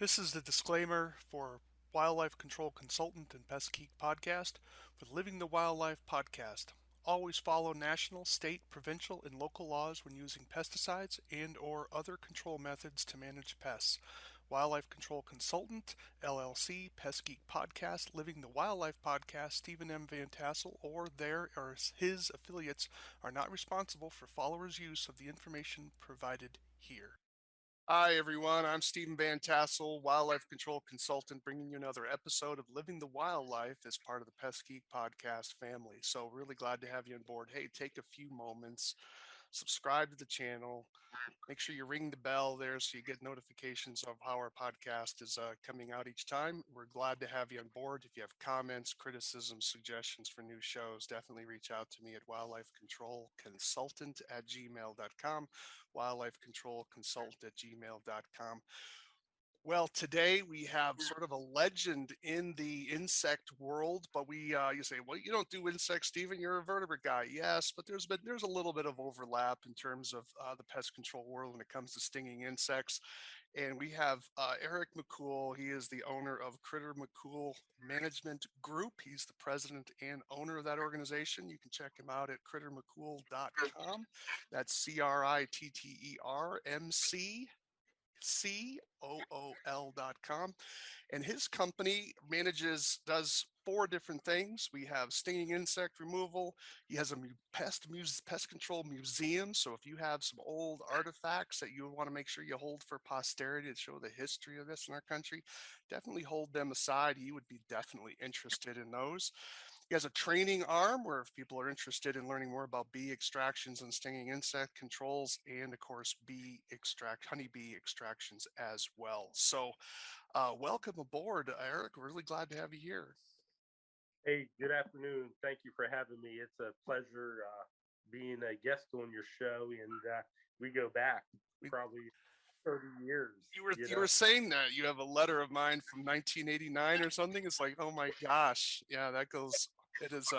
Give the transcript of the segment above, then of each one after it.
This is the disclaimer for Wildlife Control Consultant and Pest Geek Podcast with Living the Wildlife Podcast. Always follow national, state, provincial, and local laws when using pesticides and or other control methods to manage pests. Wildlife Control Consultant, LLC, Pest Geek Podcast, Living the Wildlife Podcast, Stephen M. Vantassel, or their or his affiliates are not responsible for followers' use of the information provided here. Hi, everyone. I'm Stephen Vantassel, Wildlife Control Consultant, bringing you another episode of Living the Wildlife as part of the Pest Geek Podcast family. So, really glad to have you on board. Hey, take a few moments, subscribe to the channel, make sure you ring the bell there so you get notifications of how our podcast is coming out each time. We're glad to have you on board. If you have comments, criticisms, suggestions for new shows, definitely reach out to me at wildlifecontrolconsultant@gmail.com, wildlifecontrolconsultant@gmail.com. Well, today we have sort of a legend in the insect world, but you say, well, you don't do insects, Stephen. You're a vertebrate guy. Yes, but there's a little bit of overlap in terms of the pest control world when it comes to stinging insects. And we have Eric McCool. He is the owner of Critter McCool Management Group. He's the president and owner of that organization. You can check him out at crittermccool.com. That's CritterMcCool.com. And his company does four different things. We have stinging insect removal. He has a pest control museum. So if you have some old artifacts that you want to make sure you hold for posterity to show the history of this in our country, definitely hold them aside. He would be definitely interested in those. He has a training arm where if people are interested in learning more about bee extractions and stinging insect controls, and of course, honeybee extractions as well. So welcome aboard, Eric. We're really glad to have you here. Hey, good afternoon. Thank you for having me. It's a pleasure being a guest on your show, and we go back probably 30 years. You were saying that you have a letter of mine from 1989 or something. It's like, oh my gosh, yeah, that goes. It is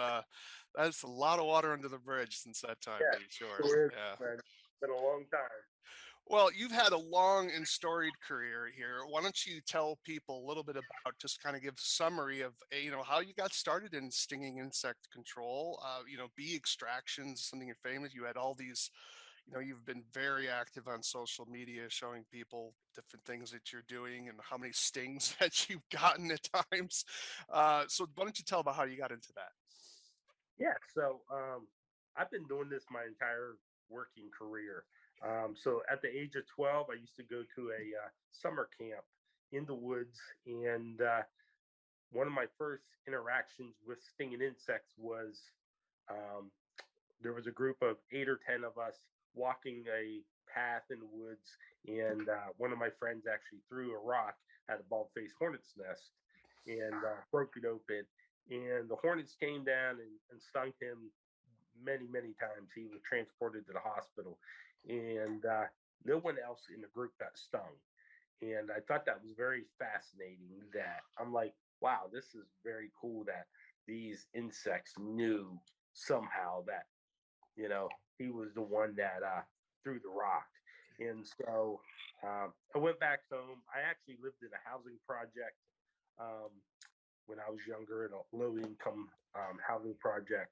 that's a lot of water under the bridge since that time, Yeah, to be sure. sure is, Yeah. man. It's been a long time. Well, you've had a long and storied career here. Why don't you tell people a little bit about, just kind of give a summary of, how you got started in stinging insect control, bee extractions, something you're famous. You had all these, you've been very active on social media, showing people different things that you're doing and how many stings that you've gotten at times. So why don't you tell about how you got into that? Yeah, so I've been doing this my entire working career. So at the age of 12, I used to go to a summer camp in the woods, and one of my first interactions with stinging insects was um, there was a group of 8 or 10 of us walking a path in the woods, and one of my friends actually threw a rock at a bald-faced hornet's nest and broke it open. And the hornets came down and stung him many times. He was transported to the hospital, and no one else in the group got stung. And I thought that was very fascinating. That I'm like, wow, this is very cool that these insects knew somehow that he was the one that threw the rock. And so I went back home. I actually lived in a housing project um, when I was younger, in a low income housing project.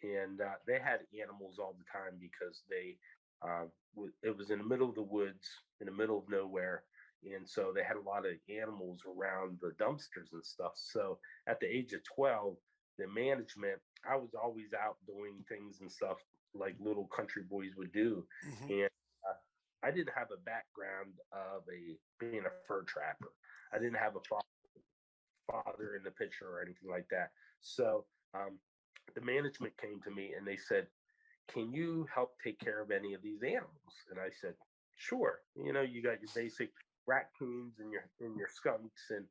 And they had animals all the time because it was in the middle of the woods, in the middle of nowhere. And so they had a lot of animals around the dumpsters and stuff. So at the age of 12, the management, I was always out doing things and stuff like little country boys would do. Mm-hmm. And I didn't have a background of being a fur trapper. I didn't have a father in the picture or anything like that. So the management came to me and they said, "Can you help take care of any of these animals?" And I said, "Sure." You got your basic raccoons and your skunks and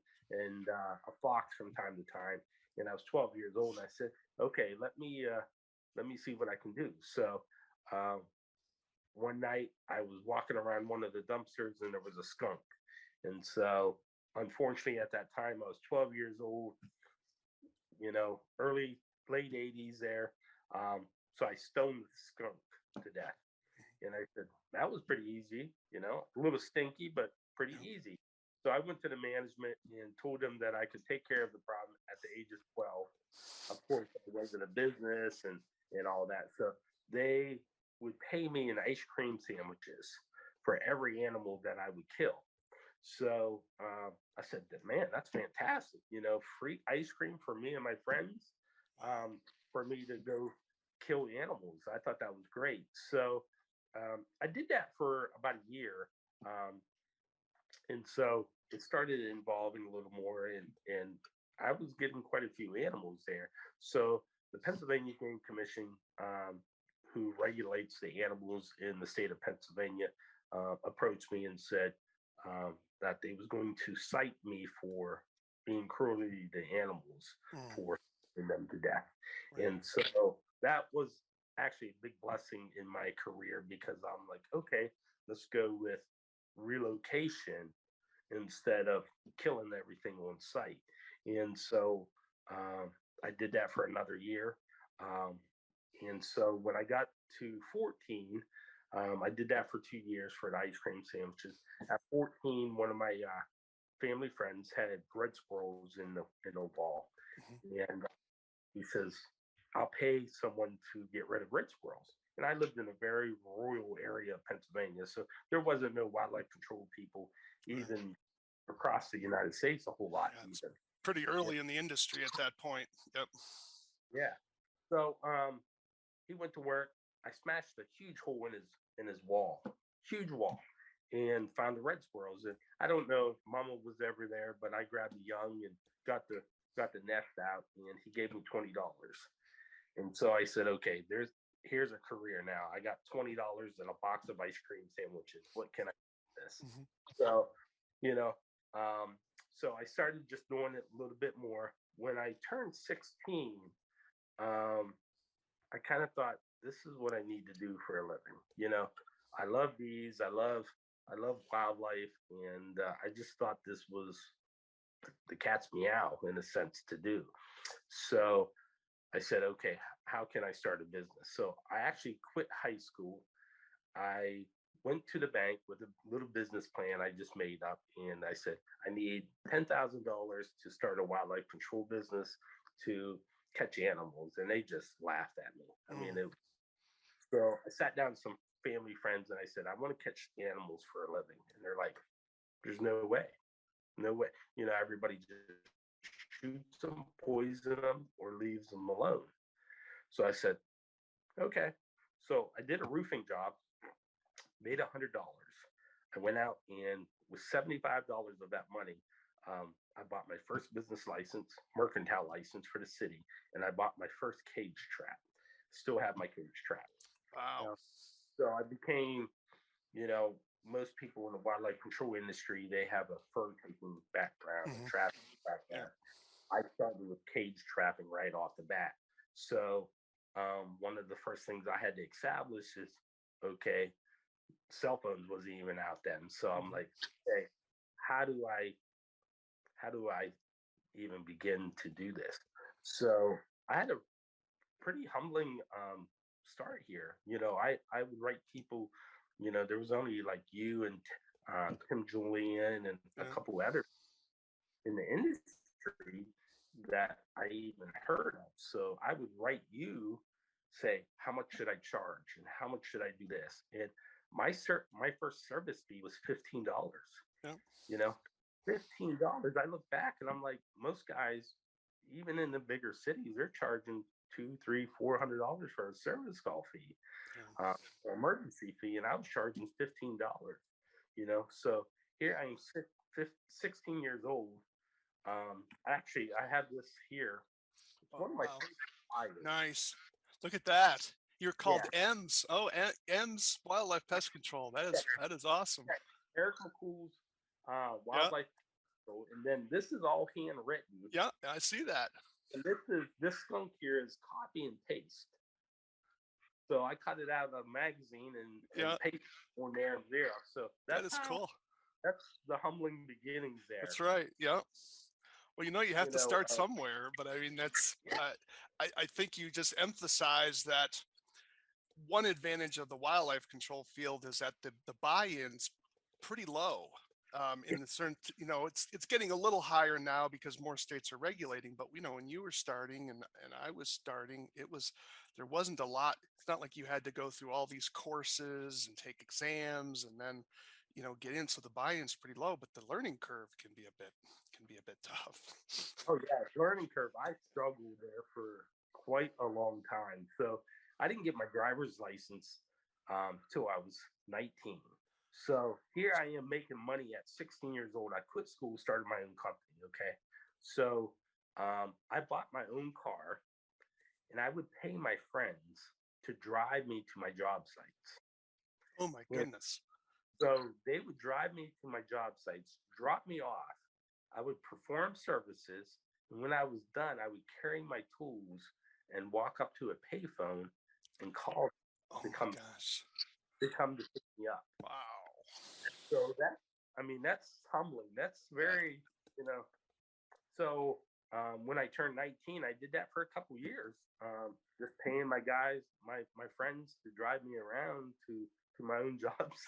a fox from time to time. And I was 12 years old. And I said, "Okay, let me see what I can do." So um, one night I was walking around one of the dumpsters and there was a skunk. And so unfortunately at that time I was 12 years old, early, late 80s there. So I stoned the skunk to death. And I said, that was pretty easy, a little stinky, but pretty easy. So I went to the management and told them that I could take care of the problem at the age of 12. Of course, I wasn't a business and all that. So they would pay me in ice cream sandwiches for every animal that I would kill. So I said, man, that's fantastic. Free ice cream for me and my friends, for me to go kill animals. I thought that was great. So I did that for about a year. Um, and so it started involving a little more, and I was getting quite a few animals there. So the Pennsylvania Game Commission, who regulates the animals in the state of Pennsylvania, approached me and said that they was going to cite me for being cruelty to animals, Mm, for putting them to death. right. And so that was actually a big blessing in my career, because I'm like, okay, let's go with relocation instead of killing everything on site. And so I did that for another year. Um, and so when I got to 14, I did that for 2 years for the ice cream sandwiches. At 14, one of my family friends had red squirrels in the wall, Mhm. and he says, "I'll pay someone to get rid of red squirrels." And I lived in a very rural area of Pennsylvania, so there wasn't no wildlife control people Right. even across the United States a whole lot Yeah, it's either. pretty Yeah. early in the industry at that point. Yep. Yeah. So he went to work. I smashed a huge hole in his wall, huge wall, and found the red squirrels. And I don't know if Mama was ever there, but I grabbed the young and got the nest out, and he gave me $20. And so I said, okay, here's a career now. I got $20 and a box of ice cream sandwiches. What can I do with this? Hmm. So, you know, um, so I started just doing it a little bit more. When I turned 16, um, I kind of thought this is what I need to do for a living. I love bees. I love wildlife, and I just thought this was the cat's meow in a sense to do. So I said, okay, how can I start a business? So I actually quit high school. I went to the bank with a little business plan I just made up, and I said, I need $10,000 to start a wildlife control business to catch animals. And they just laughed at me. I mean, Mm, so I sat down with some family friends and I said, I want to catch animals for a living. And they're like, there's no way. No way. Everybody just shoots them, poison them, or leaves them alone. So I said, okay. So I did a roofing job, made $100. I went out, and with $75 of that money, I bought my first business license, mercantile license for the city, and I bought my first cage trap. Still have my cage trap. wow. Uh, so I became, you know, most people in the wildlife control industry, they have a fur taking background and Hmm. trapping Yeah. background. I started with cage trapping right off the bat. So one of the first things I had to establish is, okay, cell phones wasn't even out then. So I'm Hmm. like, hey, how do I how do I even begin to do this? So I had a pretty humbling start here. I would write people. There was only like you and Tim Julian and a Yeah. couple others in the industry that I even heard of. So I would write you, say, how much should I charge and how much should I do this? And my first service fee was $15. Yeah. You know, $15. I look back and I'm like, most guys, even in the bigger cities, they're charging two, three, $400 for a service call fee, Yeah. or emergency fee, and I was charging $15. So here I am, 16 years old. Actually, I have this here. It's Oh, one of my wow. favorite items. Nice. Look at that. You're Yeah, called M's. Oh, M's Wildlife Pest Control. That yeah, is awesome. yeah. Eric McCool's Yeah. wildlife. And then this is all handwritten. Yeah. I see that. And this skunk here is copy and paste. So I cut it out of a magazine Yeah. and paste on there and there. So That is cool. that's the humbling beginnings there. That's right. Yeah. Well, you have You to know, start somewhere, but I mean, I think you just emphasize that one advantage of the wildlife control field is that the buy-in's pretty low. In the certain, it's getting a little higher now because more states are regulating. But when you were starting and I was starting, there wasn't a lot. It's not like you had to go through all these courses and take exams and then get in. So the buy-in's pretty low, but the learning curve can be a bit tough. Oh yeah, learning curve. I struggled there for quite a long time. So I didn't get my driver's license till I was 19. So here I am making money at 16 years old. I quit school, started my own company. Okay, so I bought my own car, and I would pay my friends to drive me to my job sites. Oh my And goodness. so they would drive me to my job sites, drop me off. I would perform services. And when I was done, I would carry my tools and walk up to a payphone and call Oh to my come gosh. to pick me up. Wow. So I mean, that's humbling. That's Yeah. very, you know. So when I turned 19, I did that for a couple years, just paying my guys, my friends to drive me around to my own jobs.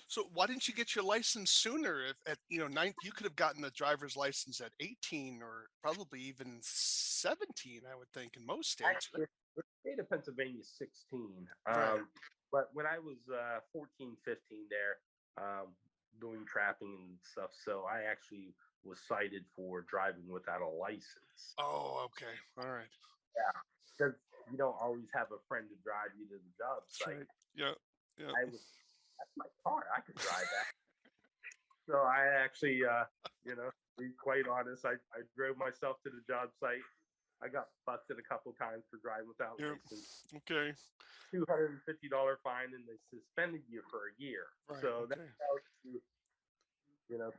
So why didn't you get your license sooner? If at ninth, you could have gotten the driver's license at 18 or probably even 17, I would think, in most states. Actually, the state of Pennsylvania is 16. Right. But when I was 14, 15 there, doing trapping and stuff, so I actually was cited for driving without a license. Oh, okay. All right. Yeah, because you don't always have a friend to drive you to the job That's site. right. Yeah. Yeah. I was That's my car. I could drive that. So I actually, to be quite honest, I drove myself to the job site. I got busted a couple times for driving without Yeah. license. Okay. $250 fine, and they suspended you for a year. Right. So that Okay. tells you,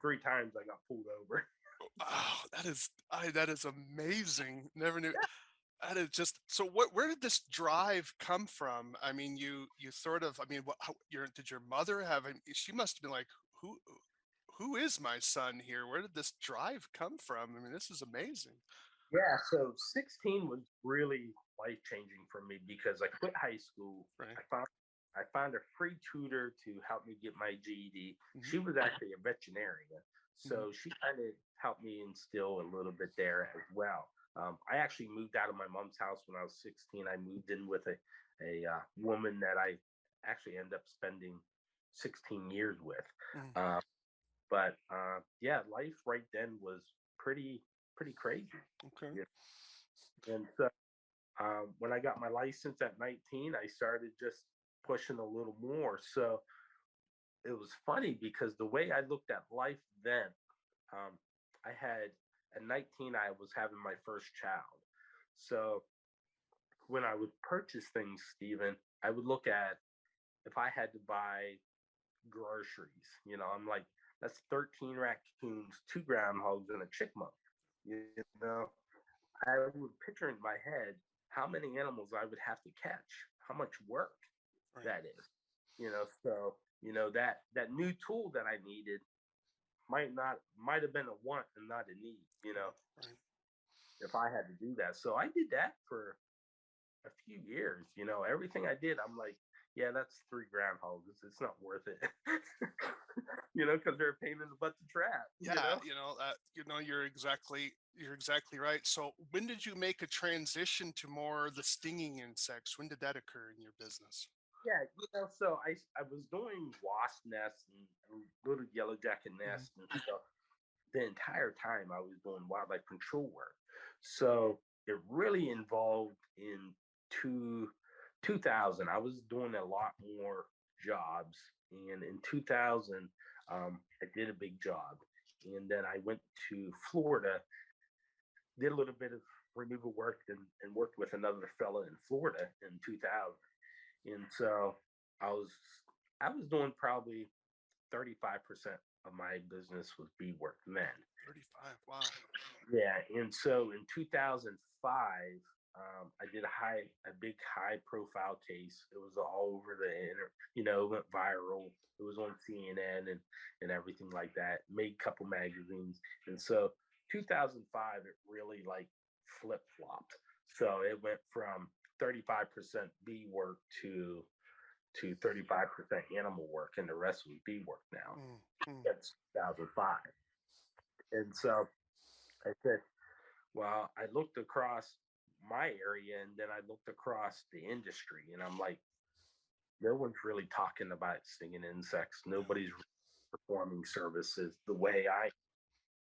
3 times I got pulled over. Oh, that is amazing. Never knew. That is just so. Where did this drive come from? I mean, you sort of. I mean, did your mother have? She must have been like, who is my son here? Where did this drive come from? I mean, this is amazing. Yeah, so 16 was really life changing for me because I quit high school. Right. I found a free tutor to help me get my GED. Hmm. She was actually a veterinarian, Hmm. so she kind of helped me instill a little bit there as well. I actually moved out of my mom's house when I was 16. I moved in with a woman that I actually ended up spending 16 years with. Hmm. Um, but yeah, life right then was pretty crazy. Okay. Yeah. And so when I got my license at 19, I started just pushing a little more. So it was funny because the way I looked at life then, um, I had at 19, I was having my first child. So when I would purchase things, Stephen, I would look at if I had to buy groceries. I'm like, that's 13 raccoons, two groundhogs, and a chipmunk. You know, I would picture in my head how many animals I would have to catch, how much work Right. that is. So that new tool that I needed might have been a want and not a need. Right. Right. If I had to do that, so I did that for a few years. Everything I did, I'm like, yeah, that's three groundhogs. It's not worth it. Because they're a pain in the butt to trap. Yeah, you're exactly right. So when did you make a transition to more the stinging insects? When did that occur in your business? Yeah, so I was doing wasp nests and little yellow jacket Hmm. nests and stuff the entire time I was doing wildlife control work. So it really involved in two 2000. I was doing a lot more jobs, and in 2000, I did a big job, and then I went to Florida, did a little bit of removal work, and worked with another fella in Florida in 2000. And so I was I was doing probably 35% of my business was bead work then. 35. Wow. Yeah, and so in 2005, I did a big high profile case. It was all over the it went viral. It was on CNN and everything like that. Made a couple magazines, and so 2005 it really like flip flopped. So it went from 35% B work to to 35% animal work, and the rest was bee work now. Mm, mm, That's 2005. And so I said, well, I looked across my area and then I looked across the industry, and I'm like, no one's really talking about stinging insects. yeah. Nobody's performing services the way I.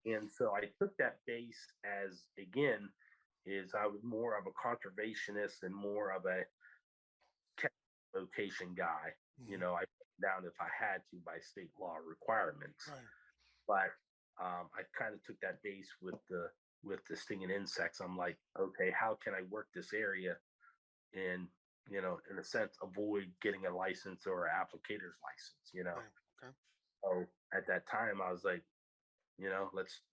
And so I took that base as, again, is I was more of a conservationist and more of a location guy. Mhm. I put down if I had to by state law requirements. Right. But I kind of took that base with the stinging insects. I'm like, okay, how can I work this area and in a sense, avoid getting a license or an applicator's license. Right. Okay. So at that time, I was like,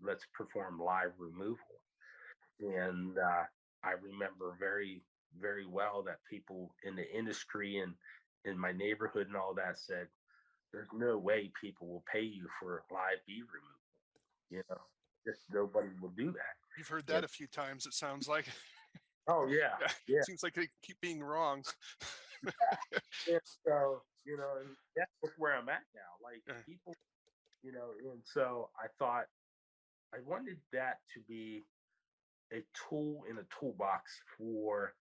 let's perform live removal. And I remember very, very well that people in the industry and in my neighborhood and all that said, there's no way people will pay you for live bee removal. You know, just nobody will do that. You've heard You that a few times, it sounds like. Oh yeah, Yeah. yeah, Seems like they keep being wrong. yeah. And so and that's where I'm at now. Like Yeah. people, and so I thought I wanted that to be a tool in a toolbox for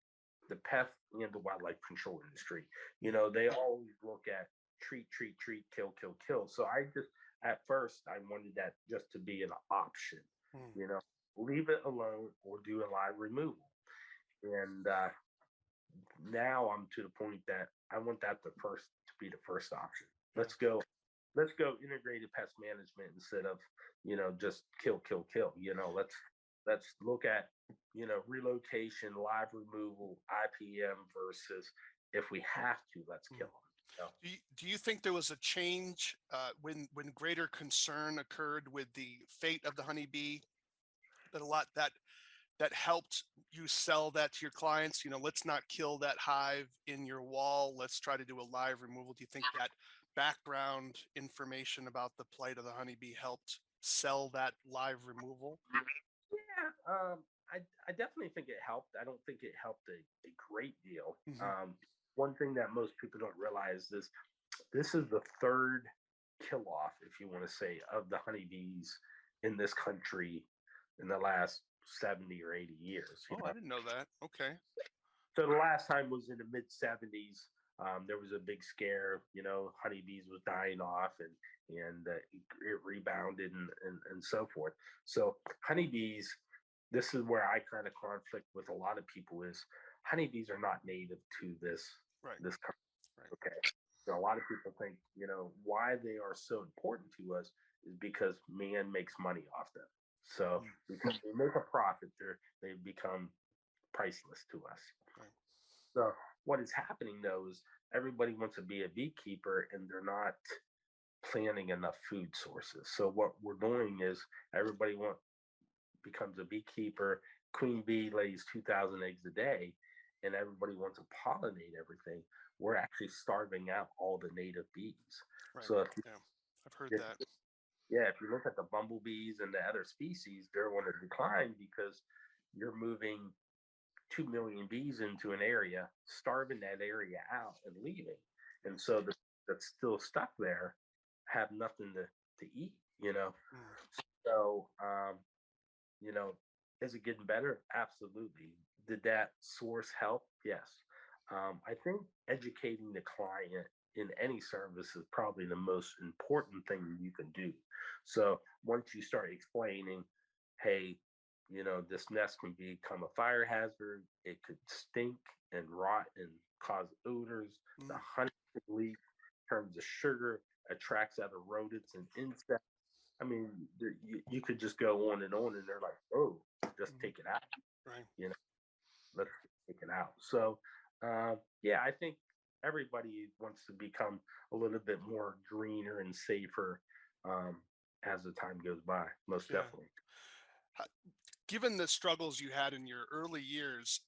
the pest and the wildlife control industry. They always look at treat, treat, treat, kill, kill, kill. So I just, at first, I wanted that just to be an option, Mm, you know, leave it alone or do a live removal. And now I'm to the point that I want that to be the first option. yeah. Let's go. Let's go integrated pest management instead of just kill, kill, kill. Let's look at relocation, live removal, IPM versus if we have to, let's Mm. kill them. Do you think there was a change when greater concern occurred with the fate of the honeybee, that a lot that helped you sell that to your clients? Let's not kill that hive in your wall. Let's try to do a live removal. Do you think that background information about the plight of the honeybee helped sell that live removal? Yeah, I definitely think it helped. I don't think it helped a great deal. Hmm. One thing that most people don't realize is this is the third kill off, if you want to say, of the honeybees in this country in the last 70 or 80 years. Oh, I didn't know that. Okay. So the last time was in the mid 70s. There was a big scare. Honeybees was dying off, and it rebounded and so forth. So honeybees, this is where I kind of conflict with a lot of people. Is honeybees are not native to Right. this country. Right. Okay. So a lot of people think, why they are so important to us is because man makes money off them. So Mm, because they make a profit, they become priceless to us. right. So what is happening though is everybody wants to be a beekeeper and they're not planning enough food sources. So what we're doing is everybody becomes a beekeeper. Queen bee lays 2,000 eggs a day, and everybody wants to pollinate everything. We're actually starving out all the native bees. Right. So Yeah. I've heard if that. yeah, if you look at the bumblebees and the other species, they're on a decline because you're moving 2 million bees into an area, starving that area out and leaving. And so that's still stuck there have nothing to eat. Mm, So, you know, is it getting better? Absolutely. Did that source help? Yes. I think educating the client in any service is probably the most important thing you can do. So once you start explaining, hey, this nest can become a fire hazard, it could stink and rot and cause odors, the mm, honey could leak, turns to sugar, attracts other rodents and insects. I mean, you could just go on, and they're like, "Oh, just mm, take it out." right. You know, let's take it out. So, yeah, I think everybody wants to become a little bit more greener and safer um, as the time goes by. Most Yeah. definitely. Ho- Given the struggles you had in your early years,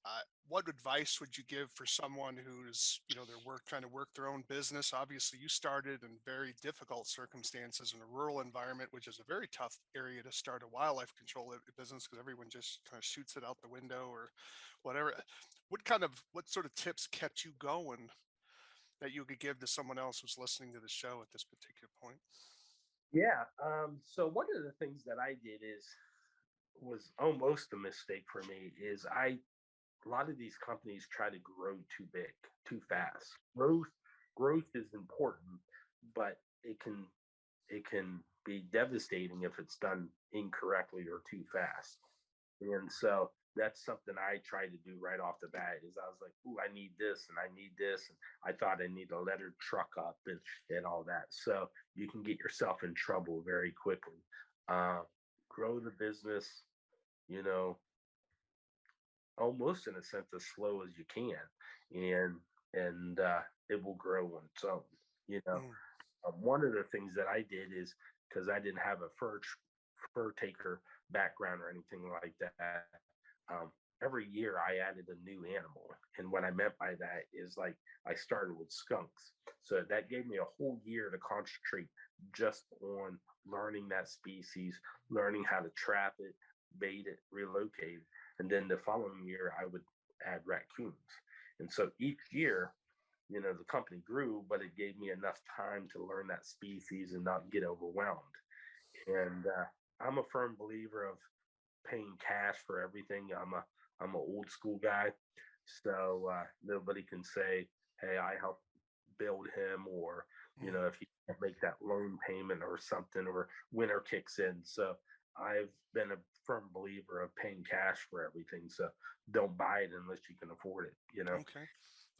what advice would you give for someone who's, they're trying to work their own business? Obviously, you started in very difficult circumstances in a rural environment, which is a very tough area to start a wildlife control business because everyone just kind of shoots it out the window or whatever. What sort of tips kept you going? that you could give to someone else who's listening to the show at this particular point? Yeah. So one of the things that I did is was almost a mistake for me is a lot of these companies try to grow too big, too Mm, fast. Growth is important, but it can be devastating if it's done incorrectly or too fast. And so that's something I tried to do right off the bat is I was like, ooh, I need this and I need this. And I thought I need a lettered truck up and all that. So you can get yourself in trouble very quickly. Uh, Grow the business, you know, almost in a sense as slow as you can. And it will grow on its own, you know. mm, One of the things that I did is because I didn't have a fur taker background or anything like that. Um, every year I added a new animal, and what I meant by that is like I started with skunks, so that gave me a whole year to concentrate just on learning that species, learning how to trap it, bait it, relocate it, and then the following year I would add raccoons. And so each year the company grew, but it gave me enough time to learn that species and not get overwhelmed. And I'm a firm believer of paying cash for everything. I'm an old school guy, so nobody can say, "Hey, I helped build him," or mm. if you can't make that loan payment or something, or winter kicks in. So I've been a firm believer of paying cash for everything. So don't buy it unless you can afford it. Okay.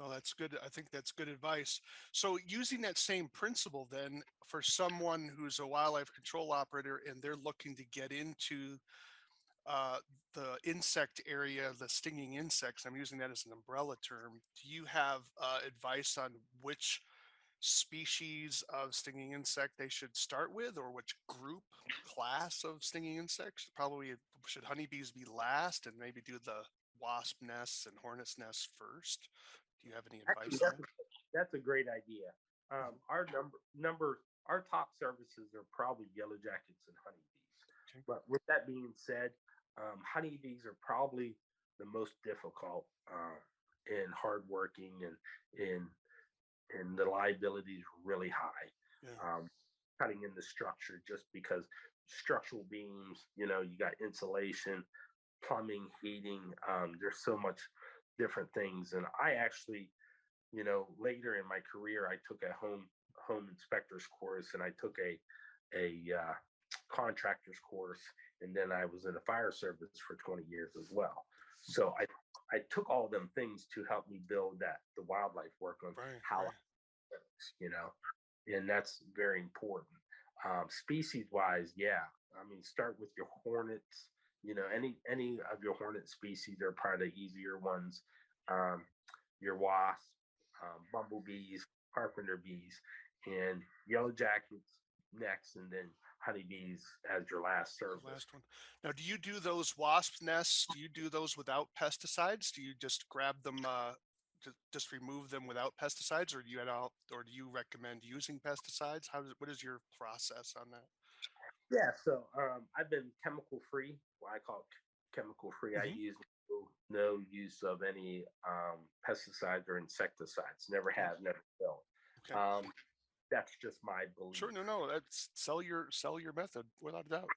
Oh, that's good. I think that's good advice. So, using that same principle, then, for someone who's a wildlife control operator and they're looking to get into uh, the insect area, the stinging insects, I'm using that as an umbrella term. Do you have advice on which species of stinging insect they should start with, or which group, class of stinging insects? Probably should honeybees be last and maybe do the wasp nests and hornets nests first? Do you have any Actually, advice on that? that's a great idea. Mhm. Our top services are probably yellow jackets and honeybees. Okay. But with that being said, honeybees are probably the most difficult and hardworking, and the liability is really high. Yeah. Um, Cutting in the structure just because structural beams, you got insulation, plumbing, heating. There's so much different things, and I actually later in my career, I took a home inspector's course, and I took a contractor's course, and then I was in the fire service for 20 years as well. So I took all of them things to help me build the wildlife work on Right. how Right. I works, and that's very important. Species wise, yeah. I mean, start with your hornets. Any of your hornet species are probably the easier ones. Um, your wasps, bumblebees, carpenter bees, and yellow jackets next, and then honeybees as your last The service. last one. Now, do you do those wasp nests? Do you do those without pesticides? Do you just grab them, just remove them without pesticides, or or do you recommend using pesticides? What is your process on that? Yeah, so I've been chemical free. Well, I call it chemical free. I Hmm. use no use of any pesticides or insecticides. Never Okay. have, never will. Okay. Um, that's just my Sure. belief. No. No. That's sell your method without a doubt.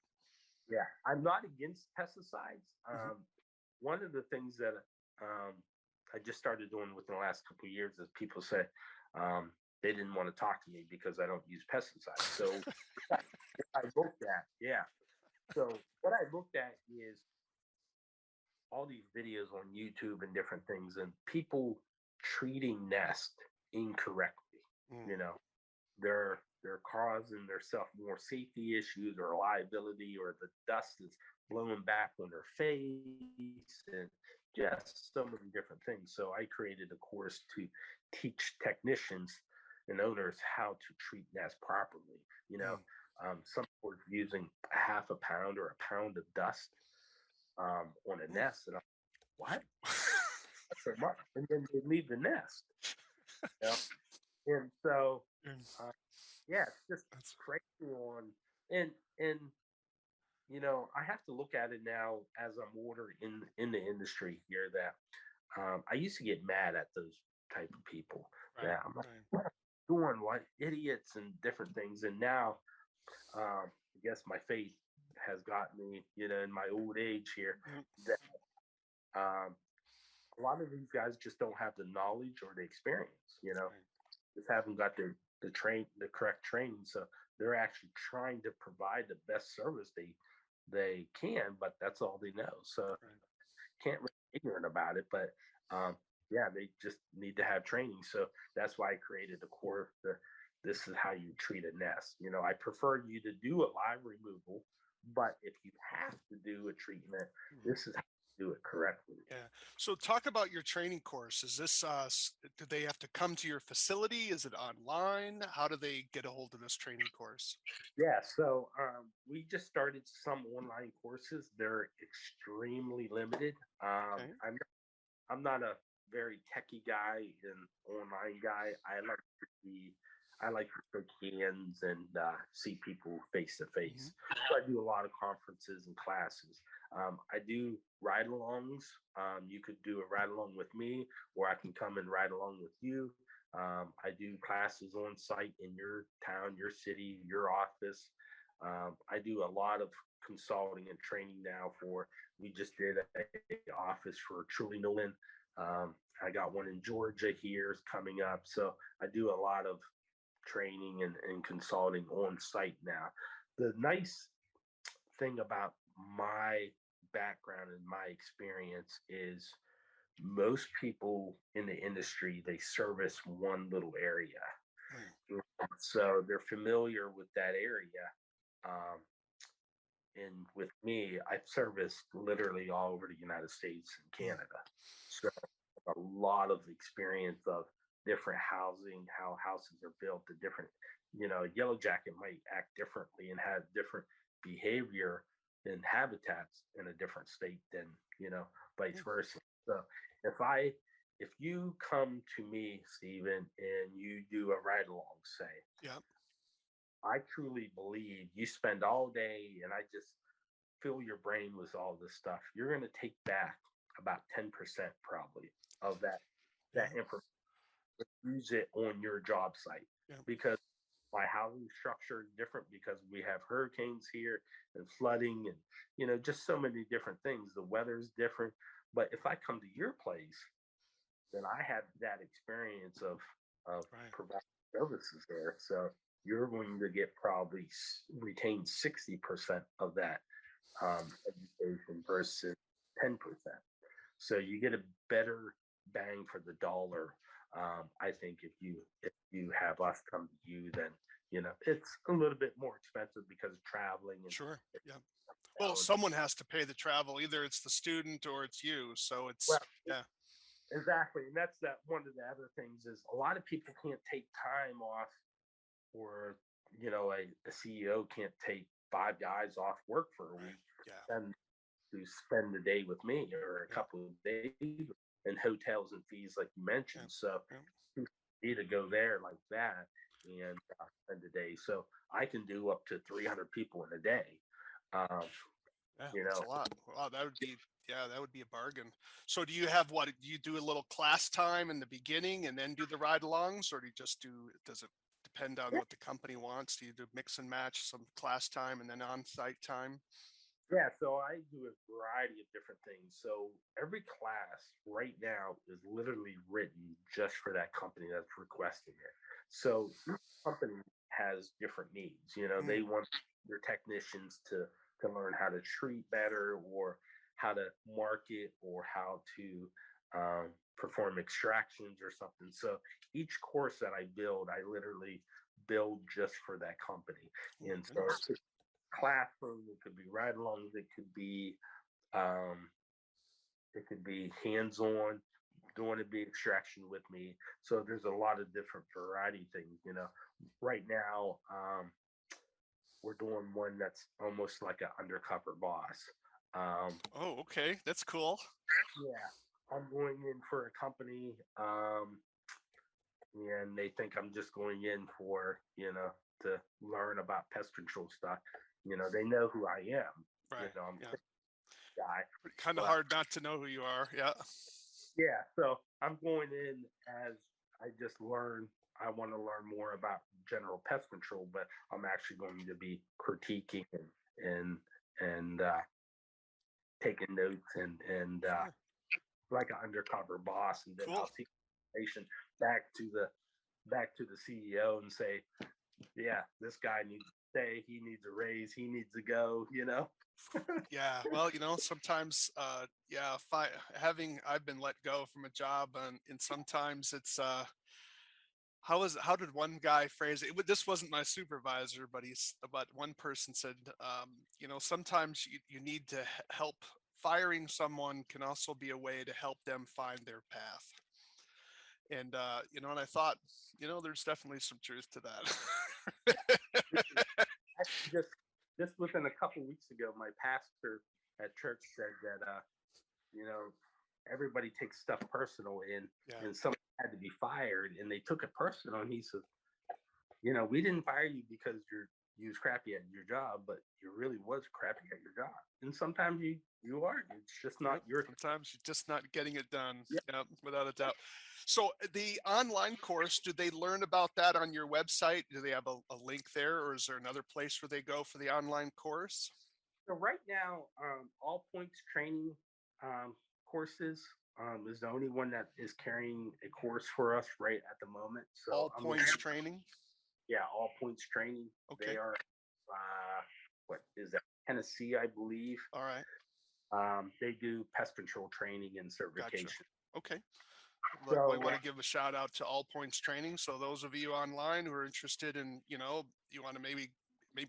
Yeah, I'm not against pesticides. Hmm. One of the things that um, I just started doing within the last couple of years is people say um, they didn't want to talk to me because I don't use pesticides. So I looked at, yeah. So what I looked at is all these videos on YouTube and different things, and people treating nest incorrectly. Mm. You know, they're causing themselves more safety issues or liability, or the dust is blowing back on their face, and just so many different things. So I created a course to teach technicians and owners how to treat nests properly. You know, Mm. some were using a half a pound or a pound of dust on a Mm. nest, and I'm like, what? That's so much. And then they leave the nest. You know? And so And uh, yeah, it's just that's crazy on and I have to look at it now as I'm older in the industry here that I used to get mad at those type of people. Right. Yeah, I'm like, Right. what am I doing? Like idiots and different things. And now, I guess my faith has got me, in my old age here, Yep. that um, a lot of these guys just don't have the knowledge or the experience. Right. Just haven't got the correct training. So they're actually trying to provide the best service they can, but that's all they know. So Right. can't really be ignorant about it, but um, yeah, they just need to have training. So that's why I created the core. This is how you treat a nest. I prefer you to do a live removal, but if you have to do a treatment, Mhm. this is how you do it correctly. Yeah. So talk about your training course. Is this do they have to come to your facility? Is it online? How do they get a hold of this training course? Yeah, so we just started some online courses. They're extremely limited. Okay. I'm not a very techie guy and online guy. I like to shake hands and see people face to Hmm. face. So I do a lot of conferences and classes. I do ride-alongs. You could do a ride-along with me, or I can come and ride along with you. I do classes on site in your town, your city, your office. I do a lot of consulting and training now for. We just did a office for Truly Nolan. I got one in Georgia here is coming up. So I do a lot of training and consulting on site now. The nice thing about my background and my experience is most people in the industry they service one little area, Right. so they're familiar with that area. um, and with me, I've serviced literally all over the United States and Mm. Canada. So a lot of experience of different housing, how houses are built, the different, Yellow Jacket might act differently and have different behavior and habitats in a different state than, vice Mm. versa. So if you come to me, Stephen, and you do a ride along, say, Yeah. I truly believe you spend all day and I just fill your brain with all this stuff, you're going to take back about 10% probably of that Yeah. information, use it on your job site, Yeah. because my housing structure is different because we have hurricanes here and flooding and just so many different things. The weather's different. But if I come to your place, then I have that experience of Right. providing services there. So you're going to get probably retain 60% of that education versus 10%. So you get a better bang for the dollar. I think if you have us come to you, then it's a little bit more expensive because of traveling and Sure. Yeah. Well, hotel. someone has to pay the travel. Either it's the student or it's you. So Well, it's yeah. exactly, and that's that. One of the other things is a lot of people can't take time off, or a CEO can't take 5 guys off work for a Right. week Yeah. and to spend the day with me or a Yeah. couple of days and hotels and fees like you mentioned. Yeah. So Yeah. me to go there like that and spend a day. So I can do up to 300 people in a day. Um, Yeah. you That's know, a lot. Wow. That would be yeah. That would be a bargain. So do you have what? Do you do a little class time in the beginning and then do the ride-alongs, or do you just do? Does it depend on yeah, what the company wants? Do you do mix and match some class time and then on-site time? yeah. So I do a variety of different things. So every class right now is literally written just for that company that's requesting it. So each company has different needs. They Mm. want their technicians to learn how to treat better, or how to market, or how to perform extractions or something. So each course that I build, I literally build just for that company. Oh my And so goodness. it's classroom, it could be ride-alongs, um, it could be hands-on, doing a big extraction with me. So there's a lot of different variety things. Right now, we're doing one that's almost like an undercover boss. Um, Oh, okay. That's cool. yeah, I'm going in for a company, and they think I'm just going in for to learn about pest control stuff. They know who I am. Right. I'm Yeah. a guy, Kind of but hard not to know who you are. Yeah. Yeah, so I'm going in as I just learn. I want to learn more about general pest control, but I'm actually going to be critiquing and and taking notes and Sure. like an undercover boss, and then Cool. I'll take information back to the CEO and say, yeah, this guy needs to stay. He needs a raise. He needs to go. Yeah, well, sometimes, yeah, I've been let go from a job, and sometimes it's, how did one guy phrase it? This wasn't my supervisor, but one person said, sometimes you need to help. Firing someone can also be a way to help them find their path. And I thought, there's definitely some truth to that. Actually, just within a couple weeks ago, my pastor at church said that you know everybody takes stuff personal, Yeah, and someone had to be fired, and they took it personal. And he said, we didn't fire you because you was crappy at your job, but you really was crappy at your job. And sometimes you are. It's just not yep. your. Sometimes you're just not getting it done. Yeah. Yeah, without a doubt. So the online course, do they learn about that on your website? Do they have a link there, or is there another place where they go for the online course? So right now, all points training courses is the only one that is carrying a course for us right at the moment. So All I'm looking. points training. Yeah, all points training. They Okay. are what is that? Tennessee, I believe. All right. They do pest control training and Gotcha. certification. Okay. We So want to give a shout out to All Points Training. So those of you online who are interested in, you want to maybe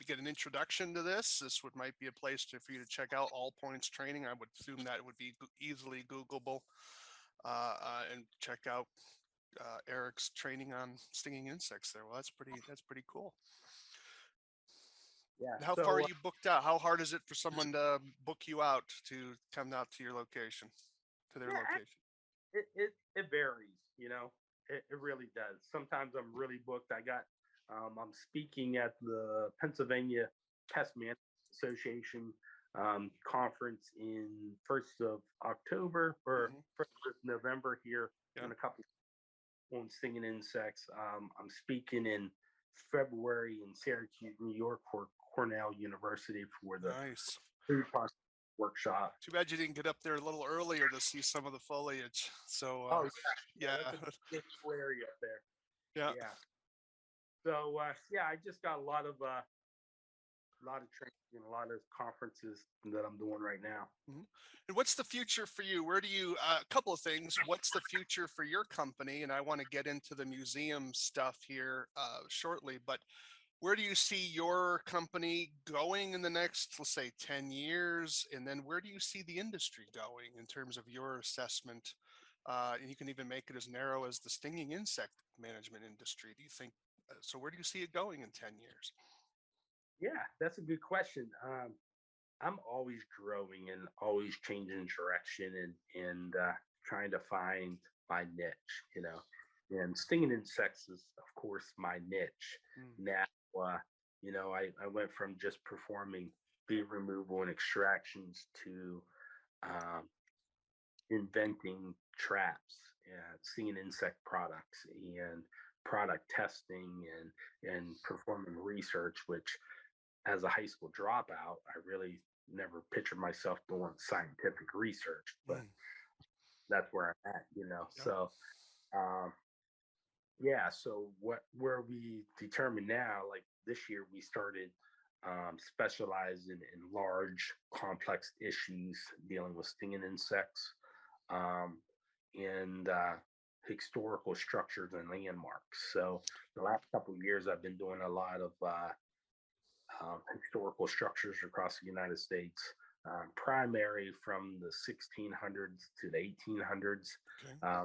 get an introduction to this would might be a place for you to check out All Points Training. I would assume that would be easily Googleable, and check out Eric's training on stinging insects there. Well, that's pretty cool. yeah, How far are you booked out? How hard is it for someone to book you out to come out to your location, to their yeah, location? it varies. It really does. Sometimes I'm really booked. I'm speaking at the Pennsylvania Pest Management Association conference in 1st of October or Hmm. 1st of November here Yeah. in a couple on stinging insects. I'm speaking in February in Syracuse, New York for Cornell University for the Nice. food processing workshop. Too bad you didn't get up there a little earlier to see some of the foliage. So, Oh yeah, yeah, that's a big area up there. yeah. Yeah. So yeah, I just got a lot of training and a lot of conferences that I'm doing right now. Mhm. And what's the future for you? Where do you, a couple of things. What's the future for your company? And I want to get into the museum stuff here shortly, but where do you see your company going in the next, let's say, 10 years? And then where do you see the industry going in terms of your assessment? And you can even make it as narrow as the stinging insect management industry. Do you think, so where do you see it going in 10 years? Yeah, that's a good question. I'm always growing and always changing direction and trying to find my niche. And stinging insects is of course my niche. Mm, Now, I went from just performing bee removal and extractions to um, inventing traps, stinging insect products, and product testing and performing research, which as a high school dropout, I really never pictured myself doing scientific research, but mm, that's where I'm at. yeah. So, um, yeah. So where we determine now, like this year, we started specializing in large, complex issues dealing with stinging insects, um, and historical structures and landmarks. So the last couple of years, I've been doing a lot of historical structures across the United States, primary from the 1600s to the 1800s. Okay. Uh,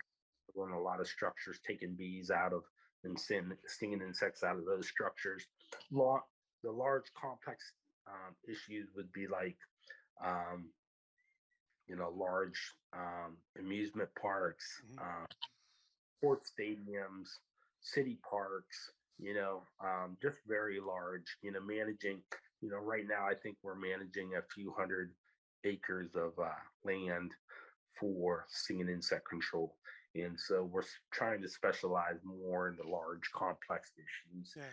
doing a lot of structures, taking bees out of and stinging insects out of those structures. The large complex issues would be like, um, large amusement parks, Hmm. sports stadiums, city parks, just very large, managing, right now, I think we're managing a few hundred acres of land for stinging insect control. And so we're trying to specialize more in the large, complex issues. Yeah.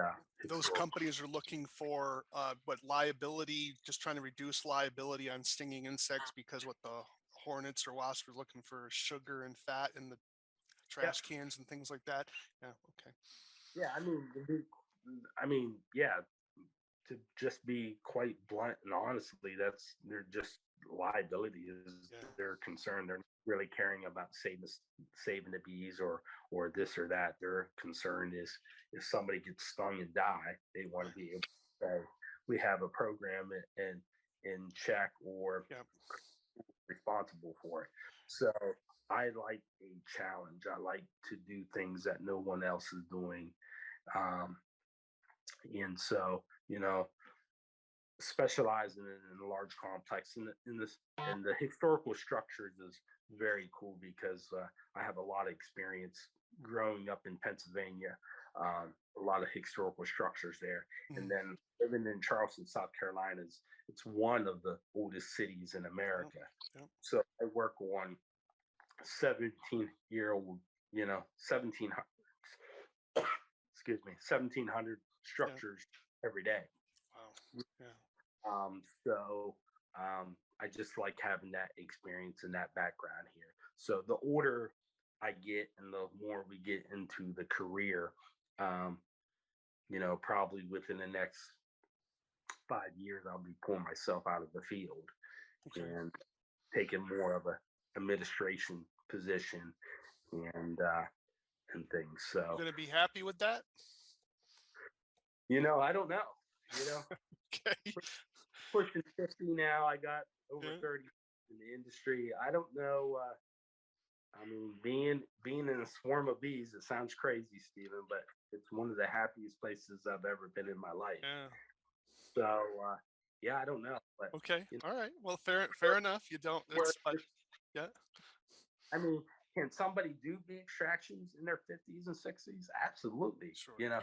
Uh, Those historical. companies are looking for what liability, just trying to reduce liability on stinging insects because what the hornets or wasps are looking for is sugar and fat in the Yeah, trash cans and things like that. Yeah. Okay. yeah. I mean, yeah. To just be quite blunt and honestly, that's they're just liability is Yeah. their concern. They're not really caring about saving the bees or this or that. Their concern is if somebody gets stung and die, they want to Right. be able to say we have a program in check or Yeah. responsible for it. So I like a challenge. I like to do things that no one else is doing. Um, and so, specializing in a large complex in the historical structures is very cool because I have a lot of experience growing up in Pennsylvania, a lot of historical structures there, and Mm. then living in Charleston, South Carolina is it's one of the oldest cities in Yep. America. Yep. So I work on 17-year-old, 1700, excuse me, 1700 Yeah. structures every day. Wow. Yeah. So I just like having that experience and that background here. So the older I get and the more we get into the career, um, probably within the next 5 years, I'll be pulling myself out of the field Okay. and taking more of a administration position and and things. You So gonna be happy with that? I don't know. You know, Okay. pushing 50 now. I got over Yeah. 30 in the industry. I don't know. I mean, being in a swarm of bees, it sounds crazy, Stephen, but it's one of the happiest places I've ever been in my life. Yeah. So, yeah, I don't know, but Okay. you know, All right. Well, fair enough. You don't. where, It's but yeah. I mean, can somebody do bee extractions in their 50s and 60s? Absolutely. Sure. Yeah.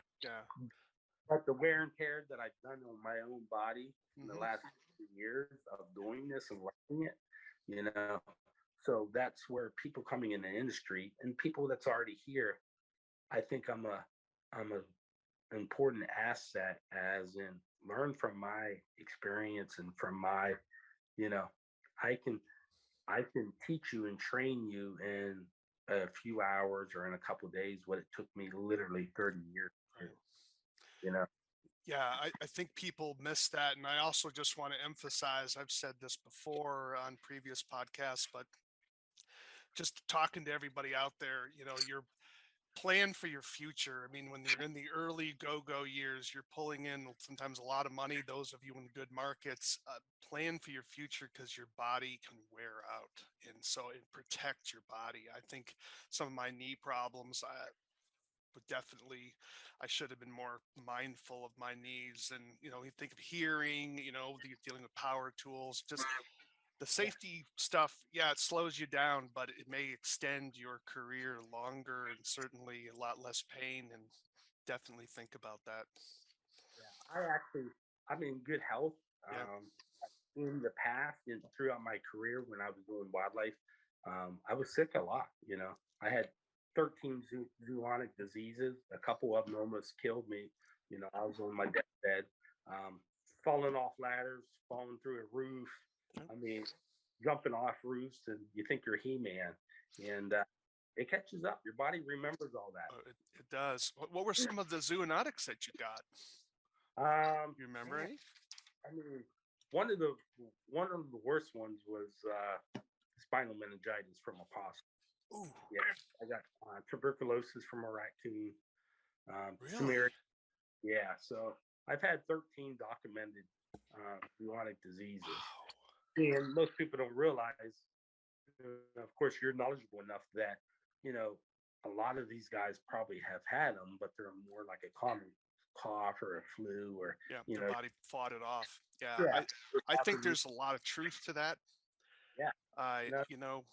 But the wear and tear that I've done on my own body in the Hmm. last few years of doing this and learning it, you know, so that's where people coming in the industry and people that's already here, I think I'm a important asset as in learn from my experience and from my, you know, I can I can teach you and train you in a few hours or in a couple of days what it took me literally 30 years to do, Right. you know. Yeah, I think people miss that. And I also just want to emphasize, I've said this before on previous podcasts, but just talking to everybody out there, your plan for your future. I mean, when you're in the early go years, you're pulling in sometimes a lot of money. Those of you in good markets, plan for your future because your body can wear out. And so it protects your body. I think some of my knee problems, but definitely I should have been more mindful of my needs. And you think of hearing, dealing with power tools, just the Yeah. safety stuff. Yeah, it slows you down, but it may extend your career longer and certainly a lot less pain. And definitely think about that. Yeah, I'm in good health. Yeah. In the past and throughout my career when I was doing wildlife, I was sick a lot. I had 13 zoonotic diseases. A couple of them almost killed me. I was on my deathbed, um, falling off ladders, falling through a roof. Yeah. I mean, jumping off roofs, and you think you're He-Man, and it catches up. Your body remembers all that. It does. What were some of the zoonotics that you got? You remember Man, any? I mean, one of the one of the worst ones was spinal meningitis from a possum. Ooh, Yeah, I got tuberculosis from a raccoon. Some really? yeah. So I've had 13 documented bubonic diseases, Wow. and most people don't realize. Of course, you're knowledgeable enough that you know a lot of these guys probably have had them, but they're more like a common cough or a flu, or Yeah, you their know, body fought it off. Yeah, yeah, I think there's a lot of truth to that. yeah. I, No, you know,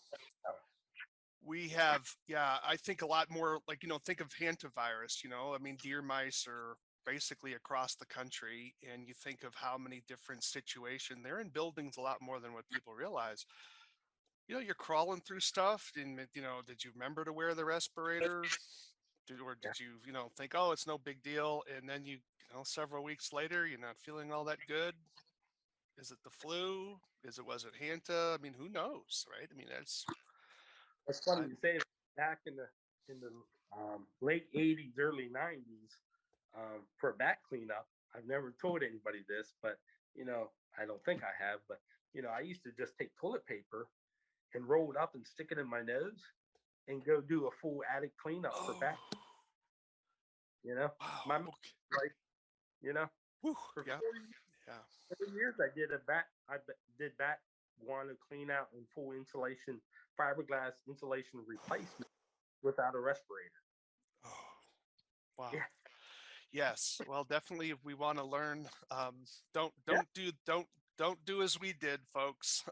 we have, yeah, I think a lot more like, think of hantavirus, I mean, deer mice are basically across the country, and you think of how many different situations they're in buildings a lot more than what people realize. You're crawling through stuff, and did you remember to wear the respirator? Or Yeah. did you, think, oh, it's no big deal, and then several weeks later, you're not feeling all that good? Is it the flu? Was it Hanta? I mean, who knows, right? I mean, That's funny I, you say that. Back in the late '80s, early '90s, for a back cleanup, I've never told anybody this, but I don't think I have. But I used to just take toilet paper and roll it up and stick it in my nose and go do a full attic cleanup for oh, back. You know, wow, my okay, like you know whew, for yeah, 40 yeah. 30 years I did a back. Did back one to clean out and full insulation fiberglass insulation replacement without a respirator. Oh, wow. Yeah, Yes. Well, definitely, if we want to learn, don't yeah, don't do don't do as we did, folks.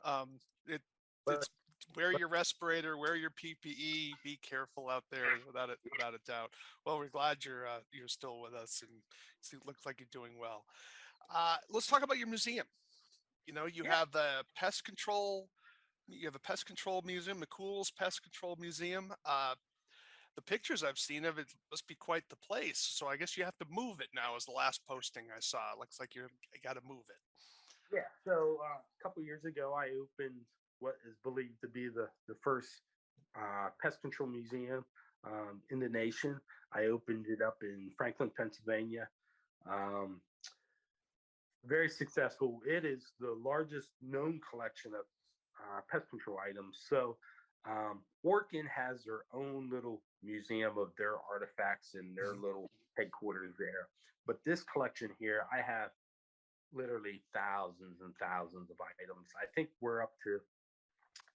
It but, it's wear but your respirator, wear your PPE, be careful out there, without a doubt. Well, we're glad you're still with us, and it looks like you're doing well. Let's talk about your museum. You yeah, have a pest control. You have a pest control museum, McCool's Pest Control Museum. The pictures I've seen of it must be quite the place. So I guess you have to move it now. Is the last posting I saw? It looks like you got to move it. yeah. So a couple years ago, I opened what is believed to be the first pest control museum in the nation. I opened it up in Franklin, Pennsylvania. Um, Very successful. It is the largest known collection of pest control items. So, Orkin has their own little museum of their artifacts and their Mhm. little headquarters there. But this collection here, I have literally thousands and thousands of items. I think we're up to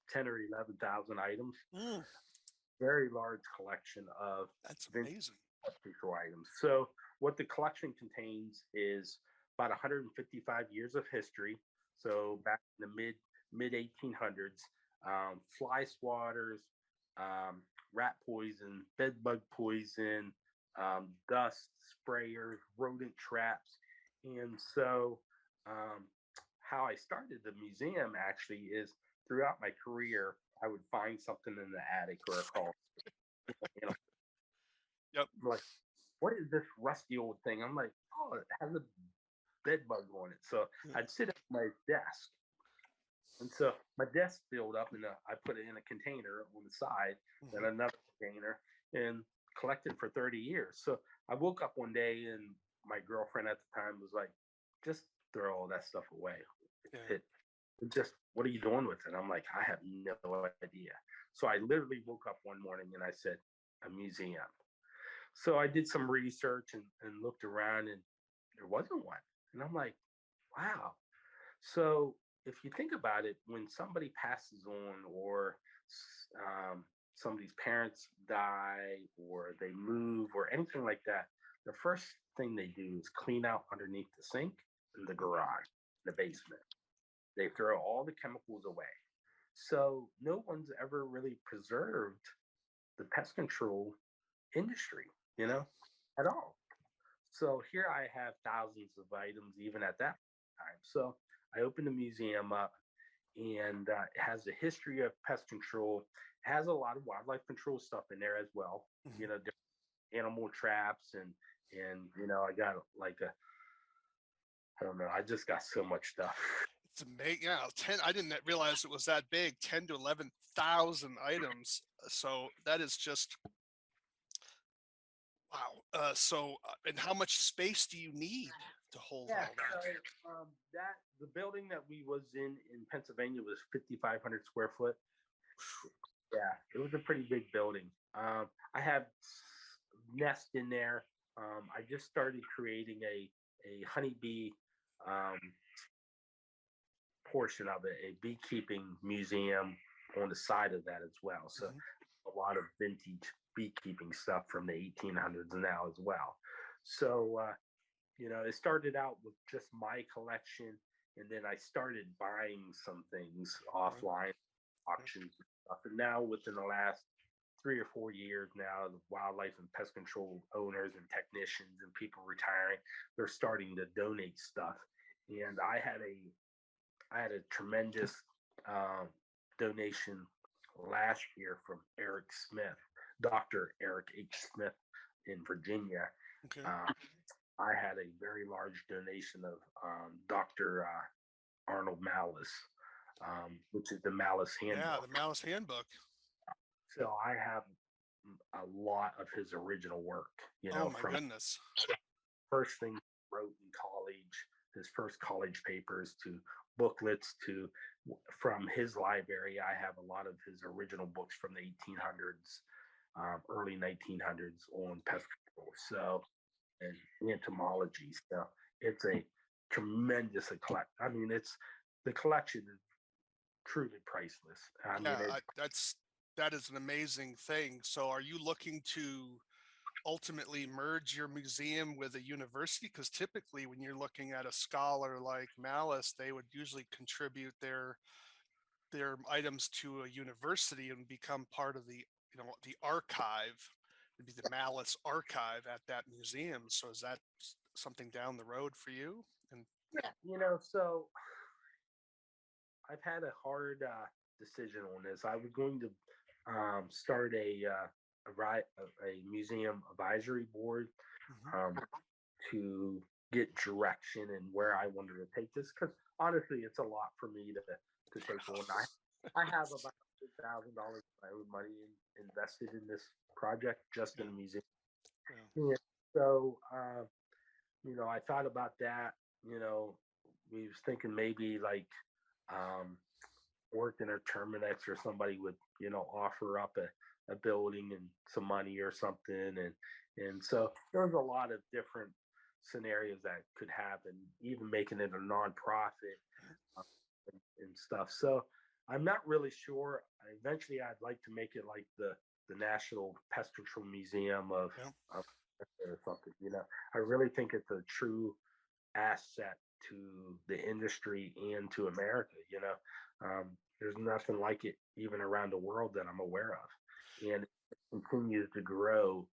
10 or 11,000 items. Mm, Very large collection of that's vintage amazing. pest control items. So, what the collection contains is about 155 years of history. So, back in the mid 1800s, fly swatters, um, rat poison, bed bug poison, dust sprayers, rodent traps, and so how I started the museum actually is throughout my career, I would find something in the attic or a crawl. You know, Yep. I'm like, what is this rusty old thing? I'm like, oh, it has a bed bug on it. So Yeah. I'd sit at my desk. And so my desk filled up and I put it in a container on the side, then Mhm. another container, and collected for 30 years. So I woke up one day and my girlfriend at the time was like, just throw all that stuff away. Yeah. It just, what are you doing with it? I'm like, I have no idea. So I literally woke up one morning and I said, a museum. So I did some research and looked around and there wasn't one. And I'm like, wow. So if you think about it, when somebody passes on or um, somebody's parents die or they move or anything like that, the first thing they do is clean out underneath the sink in the garage, the basement. They throw all the chemicals away. So no one's ever really preserved the pest control industry, you know, at all. So here I have thousands of items even at that time. So I opened the museum up and it has a history of pest control. It has a lot of wildlife control stuff in there as well. Mhm. You know, different animal traps and I got like a I don't know. I just got so much stuff. It's amazing. Yeah, 10. I didn't realize it was that big. 10 to 11,000 items. So that is just wow. And how much space do you need to hold Yeah. all that? So that the building that we was in Pennsylvania was 5,500 square foot. Yeah, it was a pretty big building. I have nest in there. I just started creating a honeybee um, portion of it, a beekeeping museum on the side of that as well. So Mhm. a lot of vintage beekeeping stuff from the 1800s now as well. So it started out with just my collection, and then I started buying some things Right. offline, Right. auctions and stuff. And now, within the last 3 or 4 years, now the wildlife and pest control owners and technicians and people retiring, they're starting to donate stuff. And I had a tremendous um, donation last year from Eric Smith, Dr. Eric H. Smith in Virginia. Okay. Uh, I had a very large donation of Dr. Arnold Malice, which is the Malice Yeah, Handbook. the Malice Handbook. So I have a lot of his original work, Oh my from goodness. first thing he wrote in college, his first college papers, to booklets, to from his library. I have a lot of his original books from the 1800s, early 1900s on pest control, so and entomology. So it's a tremendous collect. I mean, it's the collection is truly priceless. I mean, Yeah, that is an amazing thing. So, are you looking to ultimately merge your museum with a university? Because typically, when you're looking at a scholar like Malice, they would usually contribute their items to a university and become part of the archive. It'd be the Malice archive at that museum. So, is that something down the road for you? And yeah, so I've had a hard decision on this. I was going to start a museum advisory board, Mhm. um, to get direction and where I wanted to take this. Because honestly, it's a lot for me to take on. I have about $1,000 of my own money invested in this project, just Yeah, in the museum. yeah, Yeah. So I thought about that. You know, we was thinking maybe like um, working at Terminex, or somebody would offer up a building and some money or something, and so there's a lot of different scenarios that could happen, even making it a nonprofit, uh, and stuff. So I'm not really sure. Eventually, I'd like to make it like the National Pest Control Museum yeah. of or something. I really think it's a true asset to the industry and to America. There's nothing like it even around the world that I'm aware of, and it continues to grow.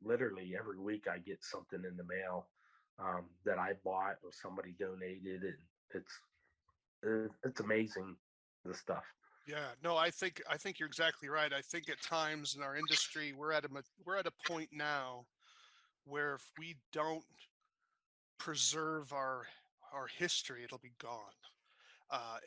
Literally every week, I get something in the mail that I bought or somebody donated, and it's amazing, the stuff. Yeah, no, I think you're exactly right. I think at times in our industry we're at a point now where if we don't preserve our history, it'll be gone.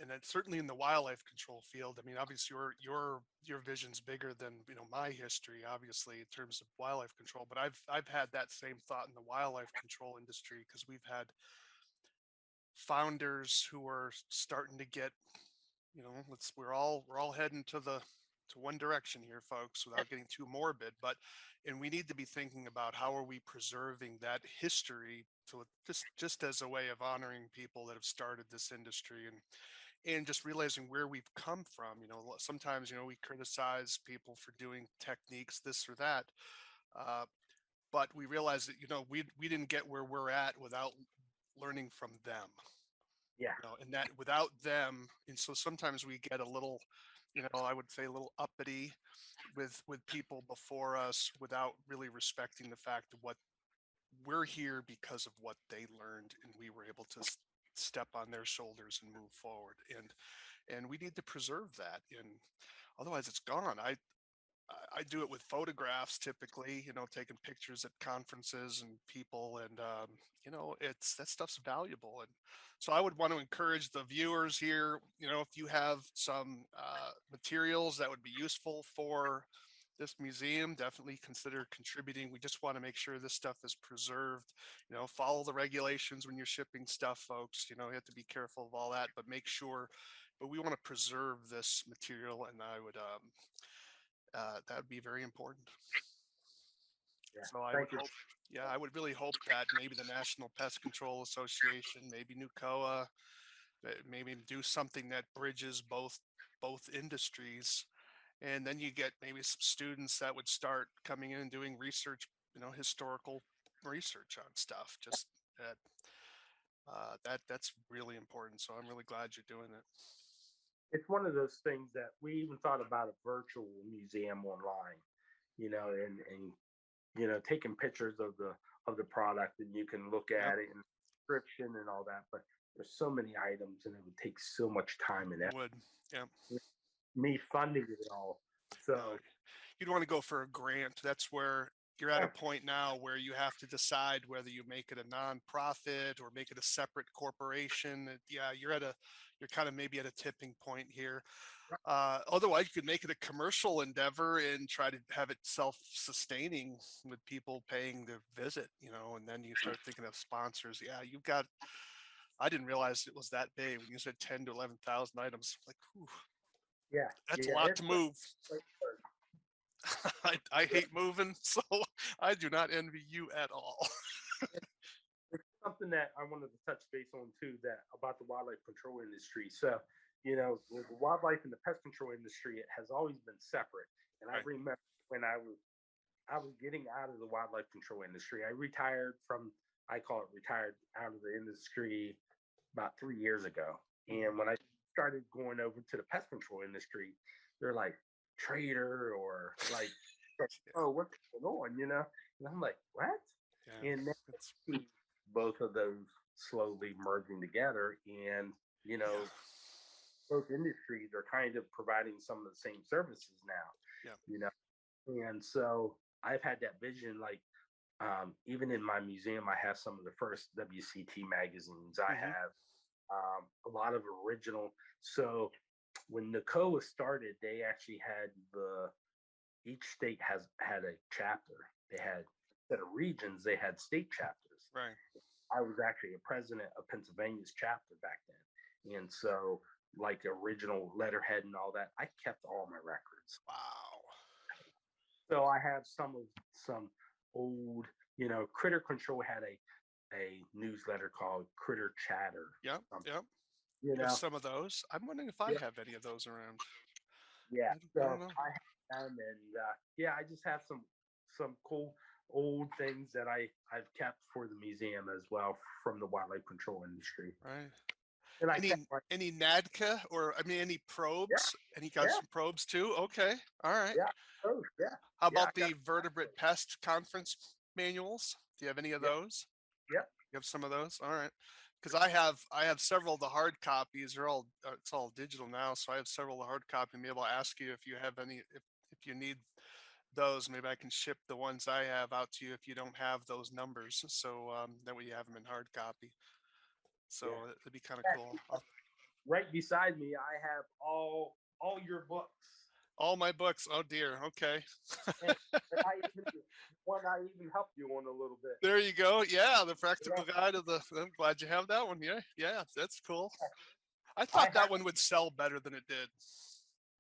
And it's certainly in the wildlife control field. I mean, obviously your vision's bigger than my history, obviously in terms of wildlife control. But I've had that same thought in the wildlife control industry because we've had founders who are starting to get let's we're all heading to one direction here, folks, without getting too morbid. But and we need to be thinking about how are we preserving that history to just as a way of honoring people that have started this industry, and just realizing where we've come from. Sometimes we criticize people for doing techniques this or that, uh, but we realize that we didn't get where we're at without learning from them, Yeah, and that without them. And so sometimes we get a little, I would say a little uppity with people before us without really respecting the fact of what we're here because of what they learned, and we were able to step on their shoulders and move forward, and we need to preserve that, and otherwise it's gone. I do it with photographs typically, taking pictures at conferences and people, and it's that stuff's valuable. And so I would want to encourage the viewers here, if you have some materials that would be useful for this museum, definitely consider contributing. We just want to make sure this stuff is preserved. Follow the regulations when you're shipping stuff, folks. You have to be careful of all that, but make sure. But we want to preserve this material, and I would that would be very important. yeah. So I would Thank you. hope, yeah, I would really hope that maybe the National Pest Control Association, maybe NUCOA, maybe do something that bridges both industries, and then you get maybe some students that would start coming in and doing research, historical research on stuff. Just that's really important. So I'm really glad you're doing it. It's one of those things that we even thought about a virtual museum online, and taking pictures of the product, and you can look Yep. at it and description and all that. But there's so many items, and it would take so much time and It effort. would. Yeah. Me funding it all. No, So you'd want to go for a grant. That's where you're at a yeah, point now where you have to decide whether you make it a nonprofit or make it a separate corporation. Yeah, you're kind of maybe at a tipping point here. Otherwise, you could make it a commercial endeavor and try to have it self-sustaining with people paying the visit, and then you start thinking of sponsors. Yeah, you've got. I didn't realize it was that big when you said 10 to 11,000 items. Like, whew, yeah, that's a yeah. lot It's to move. like I hate moving, so I do not envy you at all. it's something that I wanted to touch base on too, that about the wildlife control industry. So, with the wildlife and the pest control industry, it has always been separate. And I Right. remember when I was getting out of the wildlife control industry. I retired from, I call it retired out of the industry about 3 years ago. Mhm. And when I started going over to the pest control industry, they're like trader or like, oh, what's going on? And I'm like, what? Yeah. And then It's I see both of those slowly merging together, and you yeah. know, both industries are kind of providing some of the same services now. Yeah. You know, and so I've had that vision, like even in my museum, I have some of the first WCT magazines. I Hmm. have a lot of original. So when NACOA started, they actually had each state has had a chapter. They had, instead of regions, they had state chapters. Right. I was actually a president of Pennsylvania's chapter back then, and so like original letterhead and all that, I kept all my records. Wow. So I have some old, Critter Control had a newsletter called Critter Chatter. Yep. Something, Yep. you You have know, some of those. I'm wondering if I yeah, have any of those around. yeah. I don't So know. I have them, and yeah, I just have some cool old things that I've kept for the museum as well from the wildlife control industry, Right. and I kept Any like, any NADCA or I mean any yeah, probes? And you got yeah, some probes too? Okay. All right. yeah, oh yeah, How yeah. I about got the vertebrate pest conference manuals? Do you have any of yep, those? yep. You have some of those? All right. Because I have several of the hard copies. They're all it's all digital now, so I have several of the hard copy. Maybe I'll ask you if you have any if you need those. Maybe I can ship the ones I have out to you if you don't have those numbers. So that way you have them in hard copy. Yeah. So it'd be kind of cool. Right beside me, I have all your books, All my books. Oh dear. Okay. and, and I even helped you on a little bit. There you go. Yeah, the Yeah, practical guide of the. I'm glad you have that one. Yeah, yeah, that's cool. I I thought that one would sell better than it did.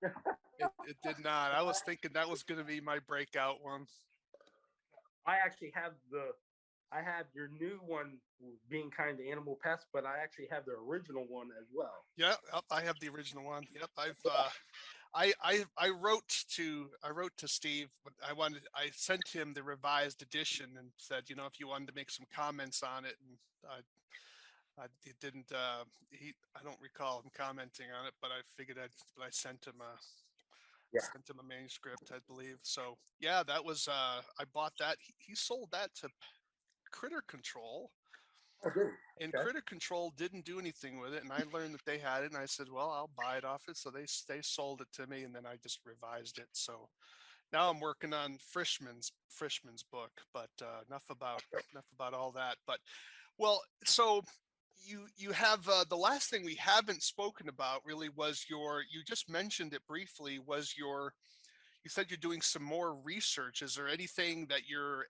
have. It did not. I was thinking that was going to be my breakout one. I actually have I have your new one, being kind to animal pests, but I actually have the original one as well. Yeah, yep, I have the original one. Yep, I wrote to Steve, but I sent him the revised edition and said, if you wanted to make some comments on it, and it didn't. I don't recall him commenting on it, but I figured I Yeah. sent him a manuscript, I believe. So yeah, that was. I bought that. He sold that to Critter Control, Oh, good. and Okay. Critter Control didn't do anything with it. And I learned that they had it, and I said, well, I'll buy it off it. So they sold it to me, and then I just revised it. So now I'm working on Frischman's book, but enough about all that. But well, so you have the last thing we haven't spoken about really was you just mentioned it briefly, was you said you're doing some more research. Is there anything that you're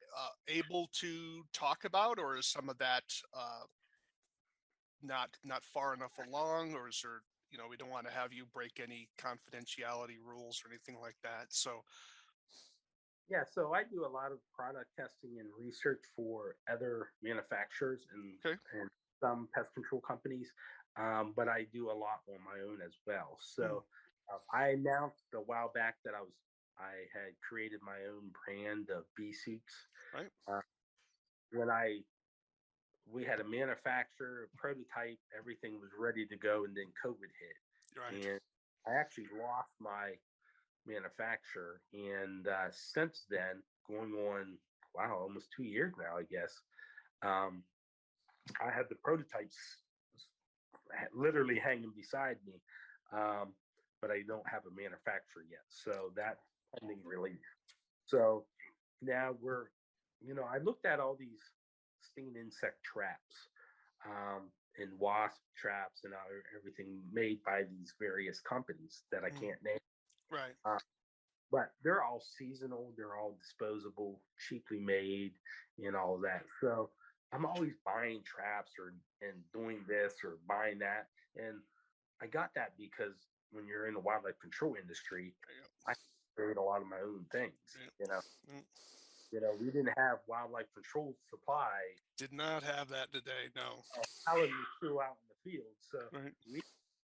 able to talk about, or is some of that not far enough along, or is there, we don't want to have you break any confidentiality rules or anything like that. So Yeah, so I do a lot of product testing and research for other manufacturers okay. and some pest control companies, but I do a lot on my own as well. Hmm. So I announced a while back that I had created my own brand of bee suits. Right. Uh, when I we had a manufacturer, a prototype, everything was ready to go, and then COVID hit, Right. and I actually lost my manufacturer. And since then, going on, wow, almost 2 years now, I guess, um, I have the prototypes literally hanging beside me. Um, but I don't have a manufacturer yet. So that's pending release. So now I looked at all these stinging insect traps, and wasp traps and everything made by these various companies that I Mm, can't name. right. Uh, but they're all seasonal, they're all disposable, cheaply made, and all that. So I'm always buying traps or and doing this or buying that. And I got that because when you're in the wildlife control industry, Yeah. I create a lot of my own things. You know, Yeah. Mm. we didn't have wildlife control supply Did not have that today. No. telling me to out in the field. So Right. we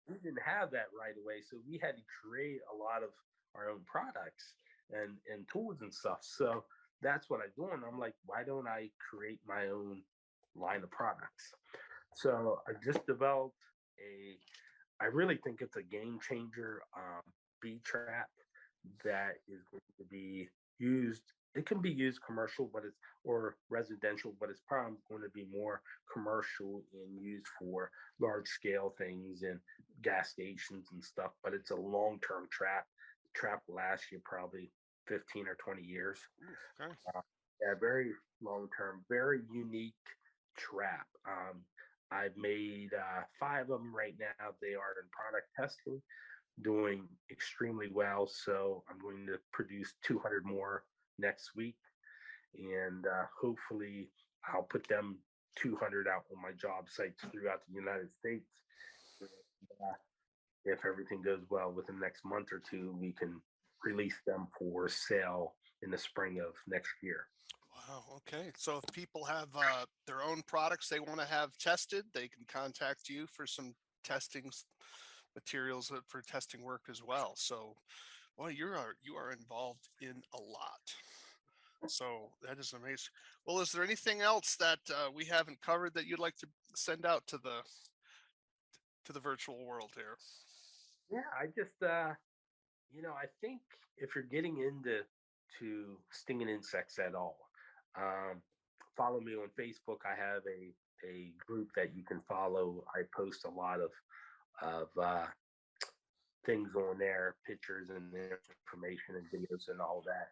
we didn't have that right away. So we had to create a lot of our own products and tools and stuff. So that's what I'm doing. I'm like, why don't I create my own line of products? So I just developed a. I really think it's a game changer bee trap that is going to be used. It can be used commercial, but it's or residential, but it's probably going to be more commercial and used for large scale things and gas stations and stuff. But it's a long term trap. Trap will last you probably 15 or 20 years. Ooh, okay. Yeah, very long term, very unique trap. I've made five of them right now. They are in product testing, doing extremely well. So I'm going to produce 200 more next week, and hopefully I'll put them 200 out on my job sites throughout the United States. And, if everything goes well within the next month or two, we can release them for sale in the spring of next year. Wow. Okay. So if people have their own products they want to have tested, they can contact you for some testing materials for testing work as well. So, well, you are involved in a lot. So that is amazing. Well, is there anything else that we haven't covered that you'd like to send out to the virtual world here? Yeah, I think if you're getting into stinging insects at all, um, follow me on Facebook. I have a group that you can follow. I post a lot of things on there, pictures and information and videos and all that.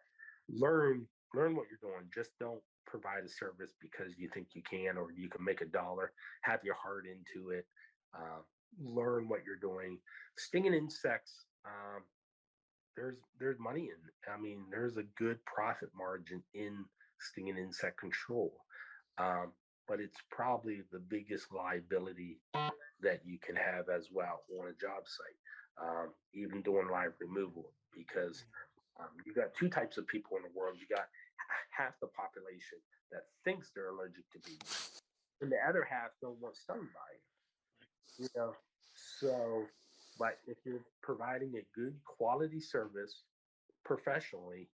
Learn learn what you're doing. Just don't provide a service because you think you can or you can make a dollar. Have your heart into it. Uh, Learn what you're doing. Stinging insects. There's money in. I mean, there's a good profit margin in stinging insect control, um, but it's probably the biggest liability that you can have as well on a job site, even doing live removal, because you got two types of people in the world. You got half the population that thinks they're allergic to bees, and the other half don't want stung by it. You know, so but if you're providing a good quality service professionally,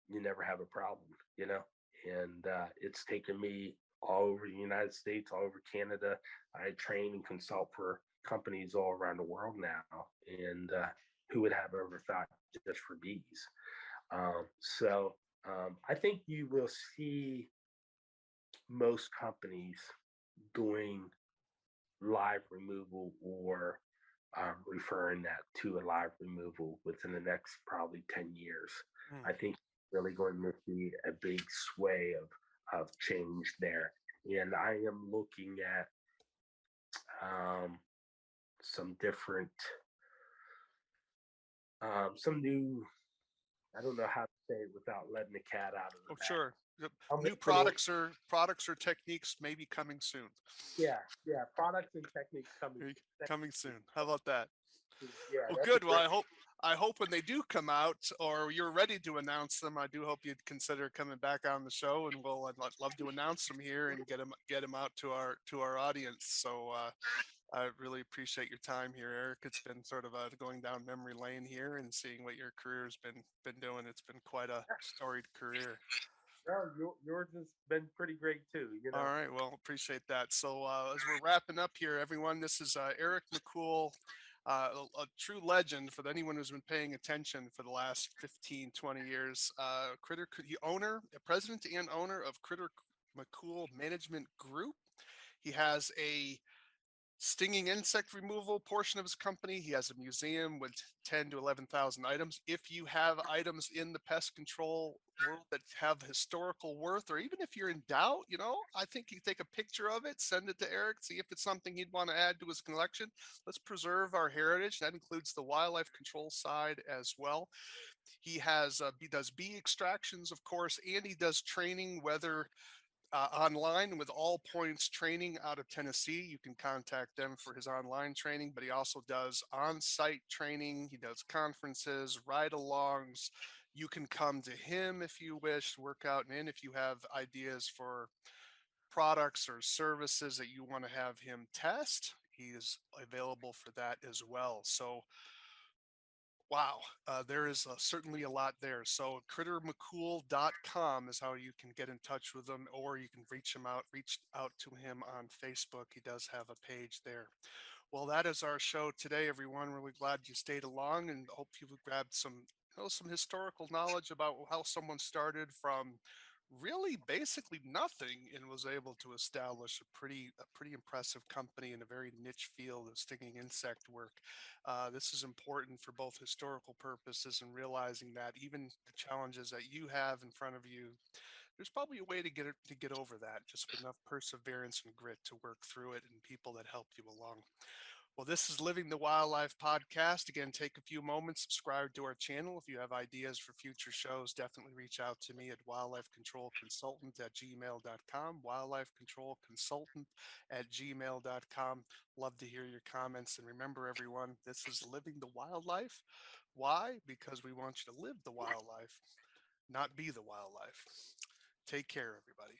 you never have a problem. You know, and it's taken me all over the United States, all over Canada. I train and consult for companies all around the world now, and who would have ever thought just for bees? So I think you will see most companies doing live removal or referring that to a live removal within the next probably 10 years. Hmm. I think really going to see a big sway of change there. And I am looking at um, some different, some new, I don't know how to say it without letting the cat out of Oh, the bag. sure. Yep. I'm New looking products or techniques may be coming soon. yeah, products and techniques coming. Coming soon. How about that? Yeah, Well, that's a good. Well, great. I hope when they do come out, or you're ready to announce them, I do hope you'd consider coming back on the show, and I'd love to announce them here and get them out to our audience. So I really appreciate your time here, Eric. It's been sort of going down memory lane here and seeing what your career's been doing. It's been quite a storied career. No, yours has been pretty great too. All right. Well, appreciate that. So as we're wrapping up here, everyone, this is Eric McCool, a true legend for anyone who's been paying attention for the last 15, 20 years. President and owner of Critter McCool Management Group. He has a stinging insect removal portion of his company. He has a museum with 10 to 11,000 items. If you have items in the pest control world that have historical worth, or even if you're in doubt, I think you take a picture of it, send it to Eric, see if it's something he'd want to add to his collection. Let's preserve our heritage. That includes the wildlife control side as well. He does bee extractions, of course, and he does training, whether online with All Points Training out of Tennessee. You can contact them for his online training, but he also does on site training. He does conferences, ride alongs. You can come to him if you wish, work out and in if you have ideas for products or services that you want to have him test. He is available for that as well. So, wow, there is certainly a lot there. So crittermccool.com is how you can get in touch with him, or you can reach out to him on Facebook. He does have a page there. Well, that is our show today, everyone. Really glad you stayed along, and hope you grabbed some historical knowledge about how someone started from really basically nothing and was able to establish a pretty impressive company in a very niche field of stinging insect work. This is important for both historical purposes and realizing that even the challenges that you have in front of you, there's probably a way to get over that, just with enough perseverance and grit to work through it, and people that help you along. Well, this is Living the Wildlife podcast. Again, take a few moments, subscribe to our channel. If you have ideas for future shows, definitely reach out to me at wildlifecontrolconsultant@gmail.com. Wildlifecontrolconsultant@gmail.com. Love to hear your comments. And remember, everyone, this is Living the Wildlife. Why? Because we want you to live the wildlife, not be the wildlife. Take care, everybody.